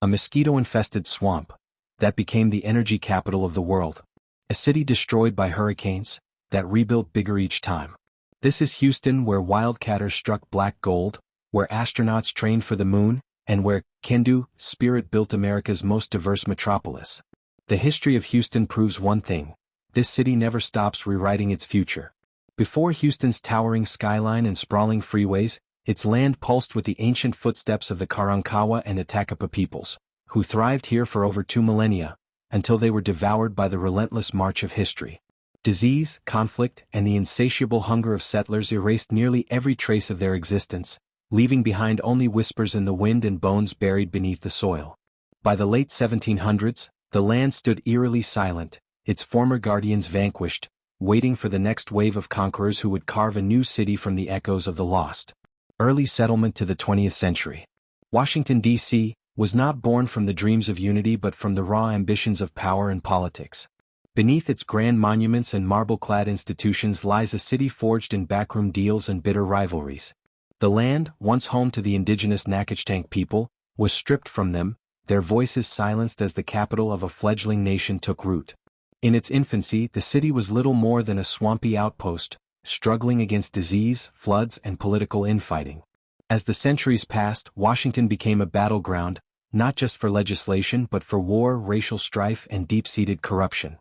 a mosquito-infested swamp that became the energy capital of the world. A city destroyed by hurricanes that rebuilt bigger each time. This is Houston, where wildcatters struck black gold, where astronauts trained for the moon, and where can-do spirit built America's most diverse metropolis. The history of Houston proves one thing: this city never stops rewriting its future. Before Houston's towering skyline and sprawling freeways, its land pulsed with the ancient footsteps of the Karankawa and Atakapa peoples, who thrived here for over 2 millennia, until they were devoured by the relentless march of history. Disease, conflict, and the insatiable hunger of settlers erased nearly every trace of their existence, leaving behind only whispers in the wind and bones buried beneath the soil. By the late 1700s, the land stood eerily silent, its former guardians vanquished, waiting for the next wave of conquerors who would carve a new city from the echoes of the lost. Early settlement to the 20th century. Washington, D.C., was not born from the dreams of unity but from the raw ambitions of power and politics. Beneath its grand monuments and marble-clad institutions lies a city forged in backroom deals and bitter rivalries. The land, once home to the indigenous Nacotchtank people, was stripped from them, their voices silenced as the capital of a fledgling nation took root. In its infancy, the city was little more than a swampy outpost, struggling against disease, floods, and political infighting. As the centuries passed, Washington became a battleground, not just for legislation but for war, racial strife, and deep-seated corruption.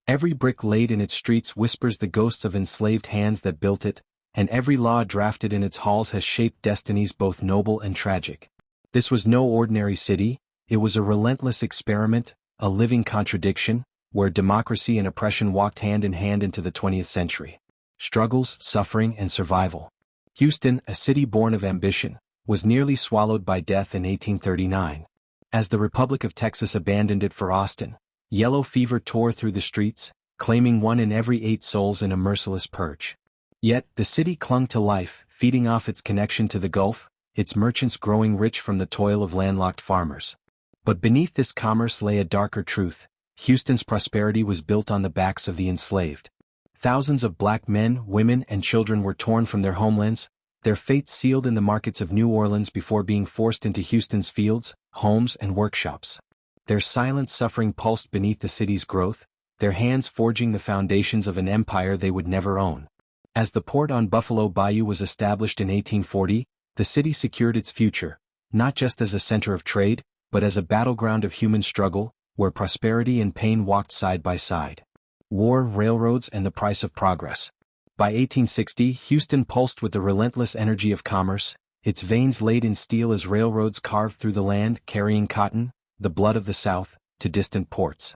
Every brick laid in its streets whispers the ghosts of enslaved hands that built it, and every law drafted in its halls has shaped destinies both noble and tragic. This was no ordinary city, it was a relentless experiment, a living contradiction, where democracy and oppression walked hand in hand into the 20th century. Struggles, suffering, and survival. Houston, a city born of ambition, was nearly swallowed by death in 1839. As the Republic of Texas abandoned it for Austin, yellow fever tore through the streets, claiming 1 in every 8 souls in a merciless purge. Yet, the city clung to life, feeding off its connection to the Gulf, its merchants growing rich from the toil of landlocked farmers. But beneath this commerce lay a darker truth: Houston's prosperity was built on the backs of the enslaved. Thousands of black men, women, and children were torn from their homelands, their fates sealed in the markets of New Orleans before being forced into Houston's fields, homes, and workshops. Their silent suffering pulsed beneath the city's growth, their hands forging the foundations of an empire they would never own. As the port on Buffalo Bayou was established in 1840, the city secured its future, not just as a center of trade, but as a battleground of human struggle, where prosperity and pain walked side by side. War, railroads, and the price of progress. By 1860, Houston pulsed with the relentless energy of commerce, its veins laid in steel as railroads carved through the land, carrying cotton, the blood of the South, to distant ports.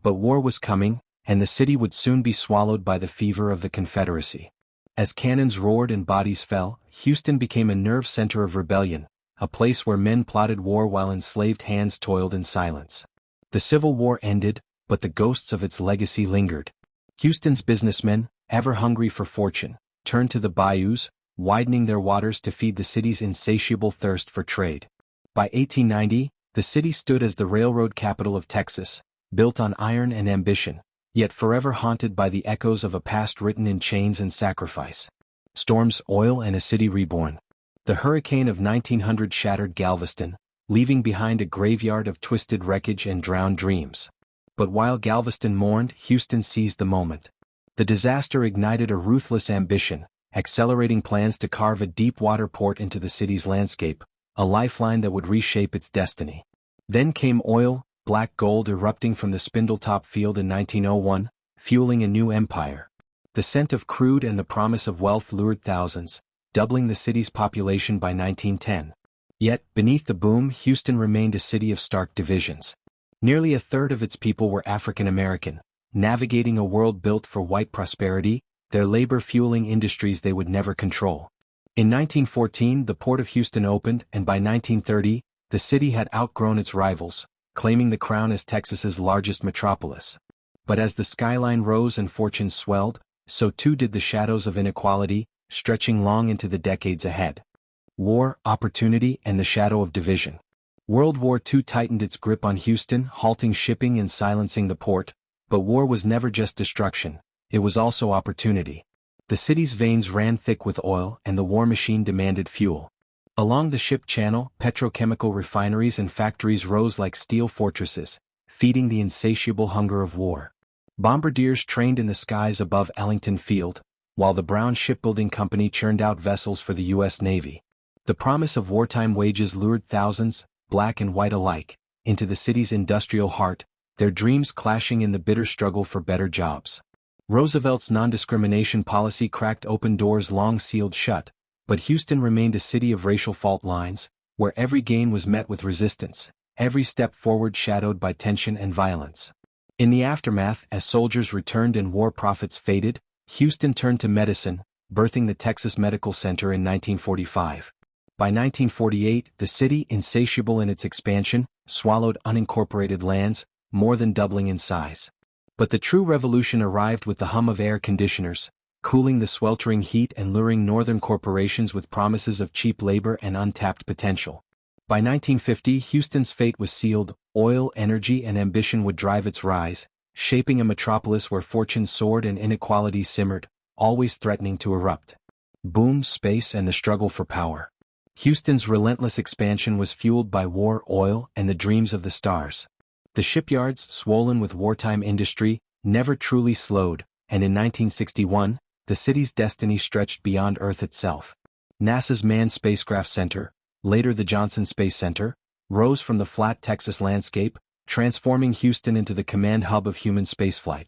But war was coming, and the city would soon be swallowed by the fever of the Confederacy. As cannons roared and bodies fell, Houston became a nerve center of rebellion, a place where men plotted war while enslaved hands toiled in silence. The Civil War ended, but the ghosts of its legacy lingered. Houston's businessmen, ever hungry for fortune, turned to the bayous, widening their waters to feed the city's insatiable thirst for trade. By 1890, the city stood as the railroad capital of Texas, built on iron and ambition, yet forever haunted by the echoes of a past written in chains and sacrifice. Storms, oil, and a city reborn. The hurricane of 1900 shattered Galveston, leaving behind a graveyard of twisted wreckage and drowned dreams. But while Galveston mourned, Houston seized the moment. The disaster ignited a ruthless ambition, accelerating plans to carve a deep-water port into the city's landscape, a lifeline that would reshape its destiny. Then came oil, black gold erupting from the Spindletop field in 1901, fueling a new empire. The scent of crude and the promise of wealth lured thousands, doubling the city's population by 1910. Yet, beneath the boom, Houston remained a city of stark divisions. Nearly a third of its people were African American, navigating a world built for white prosperity, their labor fueling industries they would never control. In 1914, the Port of Houston opened, and by 1930, the city had outgrown its rivals, claiming the crown as Texas's largest metropolis. But as the skyline rose and fortunes swelled, so too did the shadows of inequality, stretching long into the decades ahead. War, opportunity, and the shadow of division. World War II tightened its grip on Houston, halting shipping and silencing the port, but war was never just destruction, it was also opportunity. The city's veins ran thick with oil, and the war machine demanded fuel. Along the ship channel, petrochemical refineries and factories rose like steel fortresses, feeding the insatiable hunger of war. Bombardiers trained in the skies above Ellington Field, while the Brown Shipbuilding Company churned out vessels for the U.S. Navy. The promise of wartime wages lured thousands, black and white alike, into the city's industrial heart, their dreams clashing in the bitter struggle for better jobs. Roosevelt's non-discrimination policy cracked open doors long sealed shut, but Houston remained a city of racial fault lines, where every gain was met with resistance, every step forward shadowed by tension and violence. In the aftermath, as soldiers returned and war profits faded, Houston turned to medicine, birthing the Texas Medical Center in 1945. By 1948, the city, insatiable in its expansion, swallowed unincorporated lands, more than doubling in size. But the true revolution arrived with the hum of air conditioners, cooling the sweltering heat and luring northern corporations with promises of cheap labor and untapped potential. By 1950, Houston's fate was sealed. Oil, energy, and ambition would drive its rise, shaping a metropolis where fortune soared and inequality simmered, always threatening to erupt. Boom, space, and the struggle for power. Houston's relentless expansion was fueled by war, oil, and the dreams of the stars. The shipyards, swollen with wartime industry, never truly slowed, and in 1961, the city's destiny stretched beyond Earth itself. NASA's Manned Spacecraft Center, later the Johnson Space Center, rose from the flat Texas landscape, transforming Houston into the command hub of human spaceflight.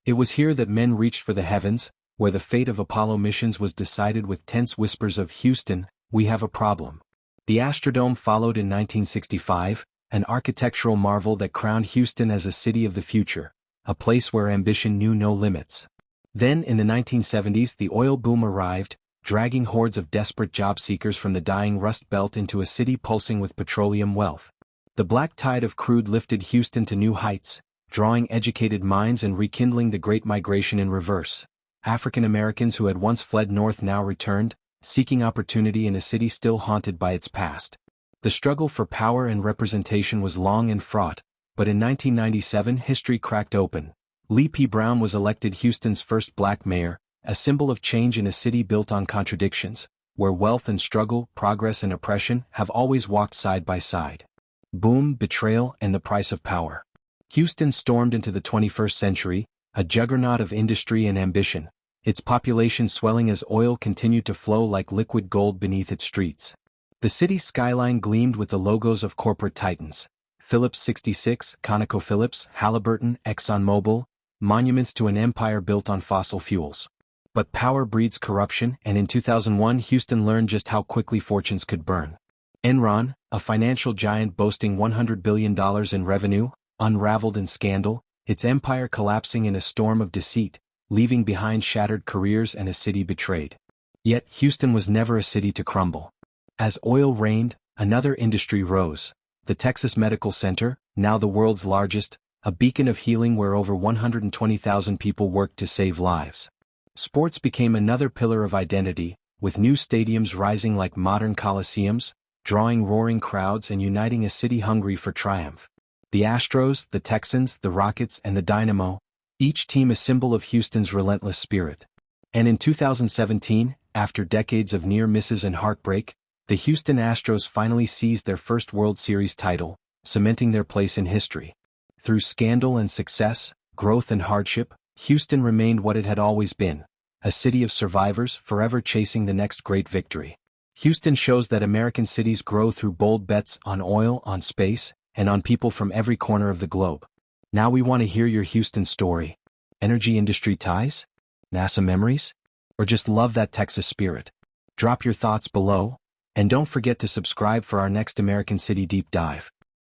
It was here that men reached for the heavens, where the fate of Apollo missions was decided with tense whispers of "Houston, we have a problem." The Astrodome followed in 1965, an architectural marvel that crowned Houston as a city of the future, a place where ambition knew no limits. Then, in the 1970s, the oil boom arrived, dragging hordes of desperate job seekers from the dying Rust Belt into a city pulsing with petroleum wealth. The black tide of crude lifted Houston to new heights, drawing educated minds and rekindling the Great Migration in reverse. African Americans who had once fled north now returned, seeking opportunity in a city still haunted by its past. The struggle for power and representation was long and fraught, but in 1997 history cracked open. Lee P. Brown was elected Houston's first black mayor, a symbol of change in a city built on contradictions, where wealth and struggle, progress and oppression have always walked side by side. Boom, betrayal, and the price of power. Houston stormed into the 21st century, a juggernaut of industry and ambition, its population swelling as oil continued to flow like liquid gold beneath its streets. The city's skyline gleamed with the logos of corporate titans: Phillips 66, ConocoPhillips, Halliburton, ExxonMobil, monuments to an empire built on fossil fuels. But power breeds corruption, and in 2001 Houston learned just how quickly fortunes could burn. Enron, a financial giant boasting $100 billion in revenue, unraveled in scandal, its empire collapsing in a storm of deceit, leaving behind shattered careers and a city betrayed. Yet Houston was never a city to crumble. As oil reigned, another industry rose. The Texas Medical Center, now the world's largest, a beacon of healing where over 120,000 people worked to save lives. Sports became another pillar of identity, with new stadiums rising like modern coliseums, drawing roaring crowds and uniting a city hungry for triumph. The Astros, the Texans, the Rockets, and the Dynamo, each team a symbol of Houston's relentless spirit. And in 2017, after decades of near misses and heartbreak, the Houston Astros finally seized their first World Series title, cementing their place in history. Through scandal and success, growth and hardship, Houston remained what it had always been, a city of survivors forever chasing the next great victory. Houston shows that American cities grow through bold bets on oil, on space, and on people from every corner of the globe. Now we want to hear your Houston story. Energy industry ties? NASA memories? Or just love that Texas spirit? Drop your thoughts below, and don't forget to subscribe for our next American City Deep Dive.